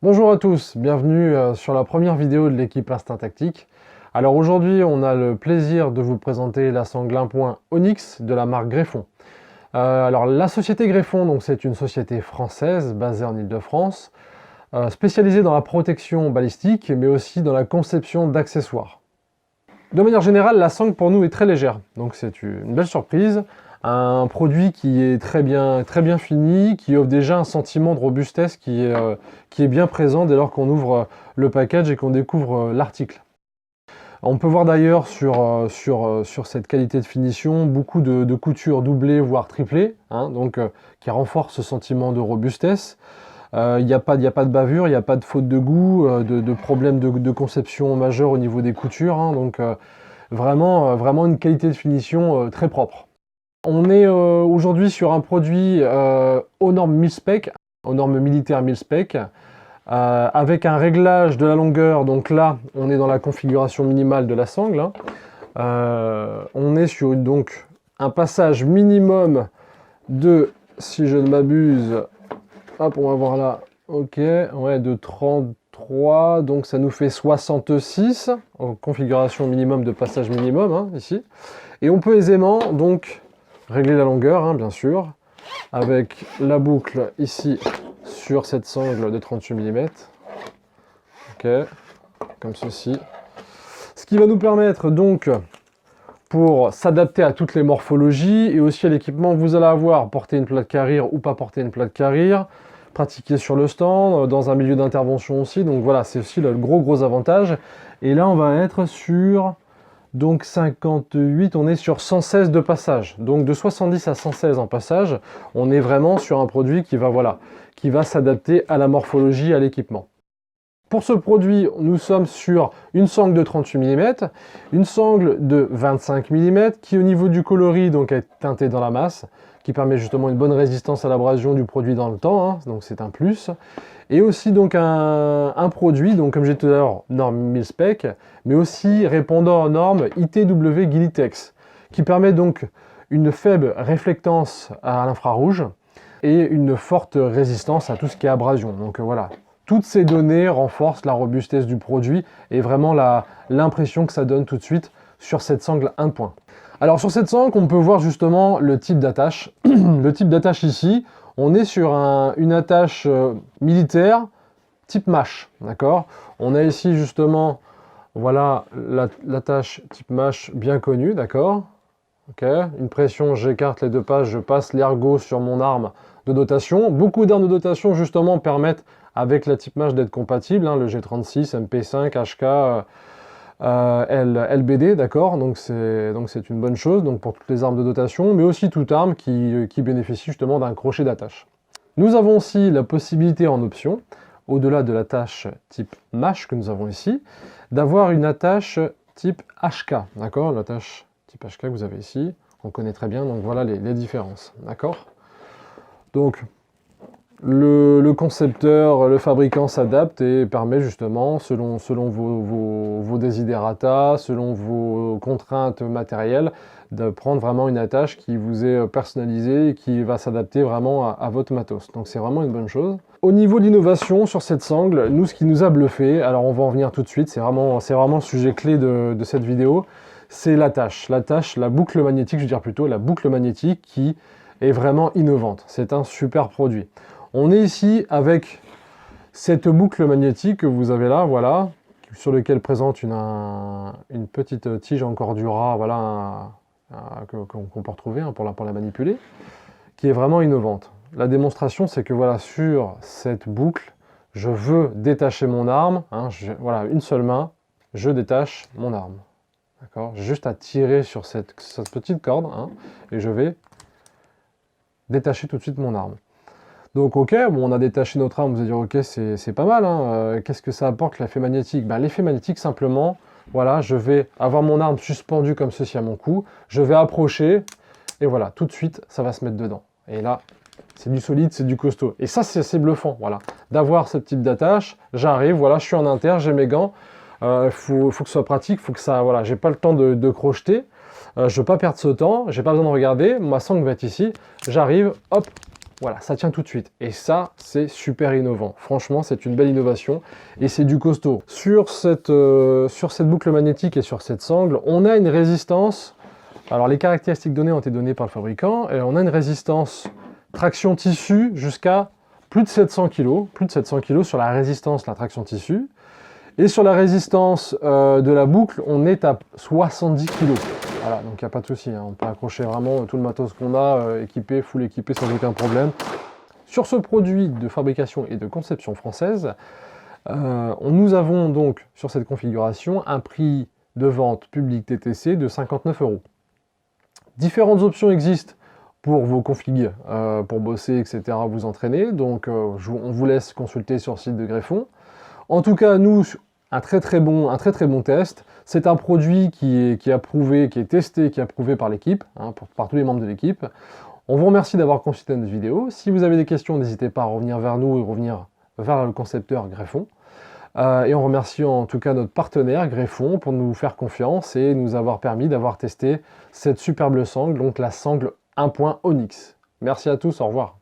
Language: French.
Bonjour à tous, bienvenue sur la première vidéo de l'équipe Instinct Tactique. Alors aujourd'hui, on a le plaisir de vous présenter la sangle 1 point Onyx de la marque Greffon. Alors la société Greffon, donc c'est une société française basée en Île-de-France, spécialisée dans la protection balistique, mais aussi dans la conception d'accessoires. De manière générale, la sangle pour nous est très légère, donc c'est une belle surprise. Un produit qui est très bien fini, qui offre déjà un sentiment de robustesse qui est bien présent dès lors qu'on ouvre le package et qu'on découvre l'article. On peut voir d'ailleurs sur cette qualité de finition beaucoup de coutures doublées voire triplées, hein, donc qui renforcent ce sentiment de robustesse. Il n'y a pas de bavure, il n'y a pas de faute de goût, de problème de conception majeur au niveau des coutures, hein, donc vraiment une qualité de finition très propre. On est aujourd'hui sur un produit aux normes mil-spec, aux normes militaires mil-spec, avec un réglage de la longueur. Donc là, on est dans la configuration minimale de la sangle. Hein. On est sur donc un passage minimum de, si je ne m'abuse, hop, on va voir là, ok, ouais, de 33, donc ça nous fait 66 en configuration minimum de passage minimum, hein, ici. Et on peut aisément donc régler la longueur, hein, bien sûr, avec la boucle ici sur cette sangle de 38 mm. Ok, comme ceci. Ce qui va nous permettre donc, pour s'adapter à toutes les morphologies et aussi à l'équipement que vous allez avoir, porter une plaque carrière ou pas porter une plaque carrière, pratiquer sur le stand, dans un milieu d'intervention aussi. Donc voilà, c'est aussi le gros avantage. Et là, on va être sur... Donc 58, on est sur 116 de passage. Donc de 70 à 116 en passage, on est vraiment sur un produit qui va s'adapter à la morphologie, à l'équipement. Pour ce produit, nous sommes sur une sangle de 38 mm, une sangle de 25 mm, qui au niveau du coloris donc est teintée dans la masse, qui permet justement une bonne résistance à l'abrasion du produit dans le temps, hein, donc c'est un plus. Et aussi donc un produit, donc comme j'ai dit tout à l'heure, norme mil-spec, mais aussi répondant aux normes ITW Gilitex, qui permet donc une faible réflectance à l'infrarouge et une forte résistance à tout ce qui est abrasion. Donc voilà, toutes ces données renforcent la robustesse du produit et vraiment l'impression que ça donne tout de suite sur cette sangle 1 point. Alors sur cette sangle, on peut voir justement le type d'attache. Le type d'attache ici, on est sur une attache militaire type MASH, d'accord? On a ici justement, voilà, l'attache type MASH bien connue, d'accord? Ok, une pression, j'écarte les deux pages, je passe l'ergot sur mon arme de dotation. Beaucoup d'armes de dotation justement permettent avec la type MASH d'être compatibles, hein, le G36, MP5, HK, LBD, d'accord, donc c'est une bonne chose donc pour toutes les armes de dotation, mais aussi toute arme qui bénéficie justement d'un crochet d'attache. Nous avons aussi la possibilité en option, au-delà de l'attache type MASH que nous avons ici, d'avoir une attache type HK, d'accord, l'attache type HK que vous avez ici, on connaît très bien, donc voilà les différences, d'accord. Donc le concepteur, le fabricant s'adapte et permet justement, selon vos desiderata, selon vos contraintes matérielles, de prendre vraiment une attache qui vous est personnalisée et qui va s'adapter vraiment à votre matos. Donc c'est vraiment une bonne chose. Au niveau de l'innovation sur cette sangle, nous ce qui nous a bluffé, alors on va en venir tout de suite, c'est vraiment le sujet clé de cette vidéo, c'est l'attache. L'attache, la boucle magnétique, je veux dire plutôt la boucle magnétique qui est vraiment innovante. C'est un super produit. On est ici avec cette boucle magnétique que vous avez là, voilà, sur lequel présente une petite tige en cordura, voilà, qu'on peut retrouver hein, pour la manipuler, qui est vraiment innovante. La démonstration, c'est que voilà, sur cette boucle, je veux détacher mon arme, hein, voilà, une seule main, je détache mon arme. D'accord, j'ai juste à tirer sur cette petite corde, hein, et je vais détacher tout de suite mon arme. Donc ok, bon, on a détaché notre arme, vous allez dire ok, c'est pas mal, hein. Qu'est-ce que ça apporte l'effet magnétique? Ben, l'effet magnétique simplement, voilà, je vais avoir mon arme suspendue comme ceci à mon cou, je vais approcher, et voilà, tout de suite, ça va se mettre dedans. Et là, c'est du solide, c'est du costaud. Et ça, c'est assez bluffant, voilà, d'avoir ce type d'attache, j'arrive, voilà, je suis en inter, j'ai mes gants, faut que ce soit pratique, faut que ça, voilà, j'ai pas le temps de crocheter, je veux pas perdre ce temps, j'ai pas besoin de regarder, ma sangle va être ici, j'arrive, hop, Voilà, ça tient tout de suite. Et ça, c'est super innovant. Franchement, c'est une belle innovation et c'est du costaud. Sur cette boucle magnétique et sur cette sangle, on a une résistance. Alors, les caractéristiques données ont été données par le fabricant. Et on a une résistance traction tissu jusqu'à plus de 700 kg. Plus de 700 kg sur la résistance, la traction tissu. Et sur la résistance de la boucle, on est à 70 kg. Voilà, donc il n'y a pas de souci, hein. On peut accrocher vraiment tout le matos qu'on a, équipé, full équipé sans aucun problème. Sur ce produit de fabrication et de conception française, nous avons donc sur cette configuration un prix de vente public TTC de 59 €. Différentes options existent pour vos configs, pour bosser, etc., vous entraîner, donc on vous laisse consulter sur le site de Greffon. En tout cas, nous, un très très bon test. C'est un produit qui est approuvé, qui est testé, qui est approuvé par l'équipe, hein, par tous les membres de l'équipe. On vous remercie d'avoir consulté notre vidéo. Si vous avez des questions, n'hésitez pas à revenir vers nous et revenir vers le concepteur Greffon. Et on remercie en tout cas notre partenaire Greffon pour nous faire confiance et nous avoir permis d'avoir testé cette superbe sangle, donc la sangle 1.Onyx. Merci à tous, au revoir.